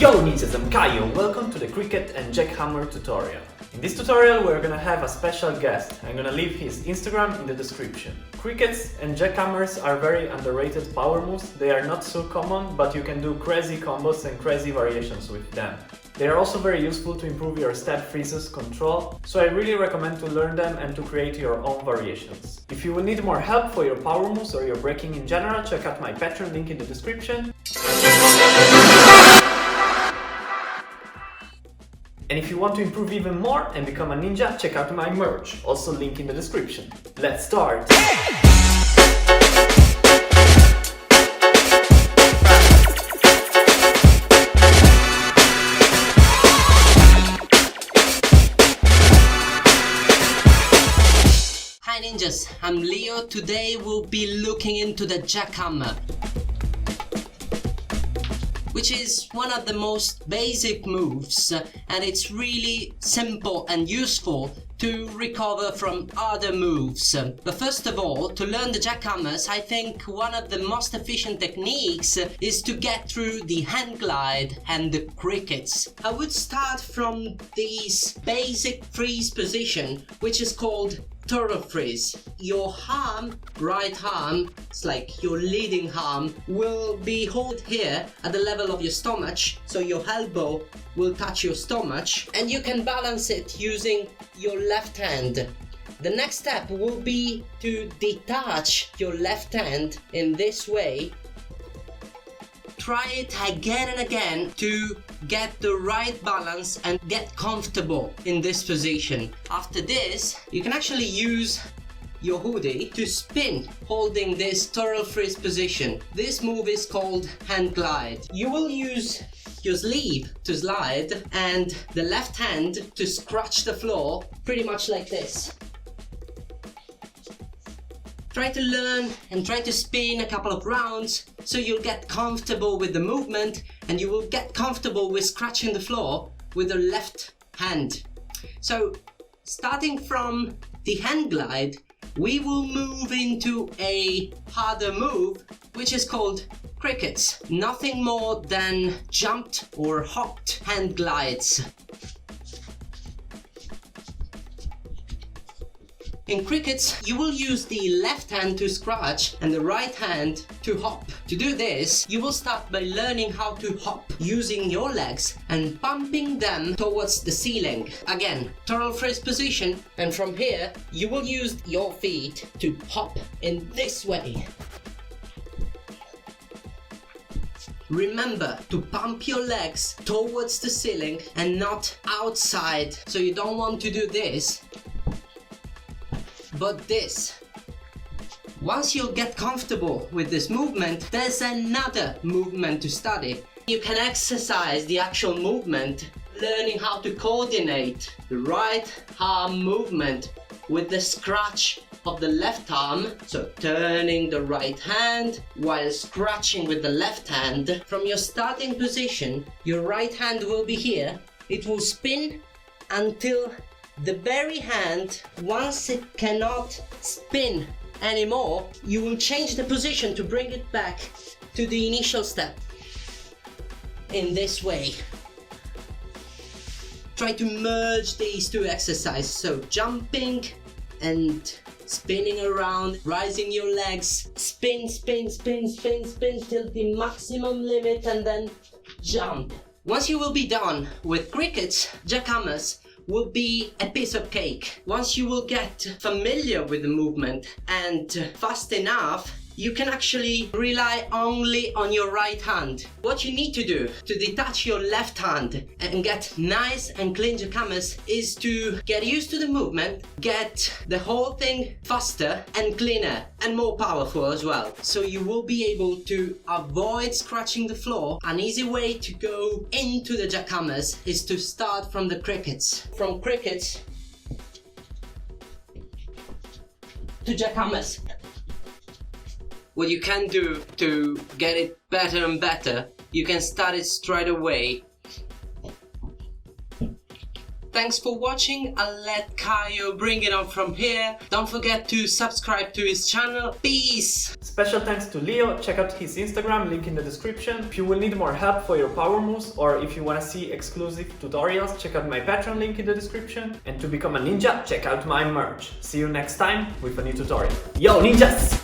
Yo ninjas, I'm Kaio, welcome to the cricket and jackhammer tutorial. In this tutorial we're gonna have a special guest. I'm gonna leave his Instagram in the description. Crickets and jackhammers are very underrated power moves. They are not so common, but you can do crazy combos and crazy variations with them. They are also very useful to improve your step freezes control, so I really recommend to learn them and to create your own variations. If you will need more help for your power moves or your breaking in general, check out my Patreon link in the description. And if you want to improve even more and become a ninja, check out my merch, also link in the description. Let's start! Hi ninjas, I'm Leo. Today we'll be looking into the jackhammer, which is one of the most basic moves, and it's really simple and useful to recover from other moves. But first of all, to learn the jackhammers, I think one of the most efficient techniques is to get through the hand glide and the crickets. I would start from this basic freeze position, which is called turtle freeze. Your arm, right arm, it's like your leading arm, will be held here at the level of your stomach, so your elbow will touch your stomach, and you can balance it using your left hand. The next step will be to detach your left hand in this way. Try it again and again to get the right balance and get comfortable in this position. After this, you can actually use your hoodie to spin holding this turtle freeze position. This move is called hand glide. You will use your sleeve to slide and the left hand to scratch the floor, pretty much like this. Try to learn and try to spin a couple of rounds so you'll get comfortable with the movement and you will get comfortable with scratching the floor with the left hand. So starting from the hand glide, we will move into a harder move which is called crickets. Nothing more than jumped or hopped hand glides. In crickets, you will use the left hand to scratch and the right hand to hop. To do this, you will start by learning how to hop using your legs and pumping them towards the ceiling. Again, turtle freeze position, and from here, you will use your feet to hop in this way. Remember to pump your legs towards the ceiling and not outside. So you don't want to do this, but this. Once you'll get comfortable with this movement, there's another movement to study. You can exercise the actual movement, learning how to coordinate the right arm movement with the scratch of the left arm. So turning the right hand while scratching with the left hand. From your starting position, your right hand will be here. It will spin until the very hand, once it cannot spin anymore, you will change the position to bring it back to the initial step. In this way. Try to merge these two exercises, so jumping and spinning around, rising your legs, spin, spin, spin, spin, spin till the maximum limit and then jump. Once you will be done with crickets, jackhammers will be a piece of cake. Once you will get familiar with the movement and fast enough, you can actually rely only on your right hand. What you need to do to detach your left hand and get nice and clean jackhammers is to get used to the movement, get the whole thing faster and cleaner and more powerful as well. So you will be able to avoid scratching the floor. An easy way to go into the jackhammers is to start from the crickets. From crickets to jackhammers. What you can do to get it better and better, you can start it straight away Thanks for watching. I'll let Kaio bring it on from here. Don't forget to subscribe to his channel. Peace! Special thanks to Leo. Check out his Instagram, link in the description. If you will need more help for your power moves, or if you want to see exclusive tutorials, check out my Patreon link in the description. And to become a ninja, check out my merch. See you next time with a new tutorial. Yo ninjas!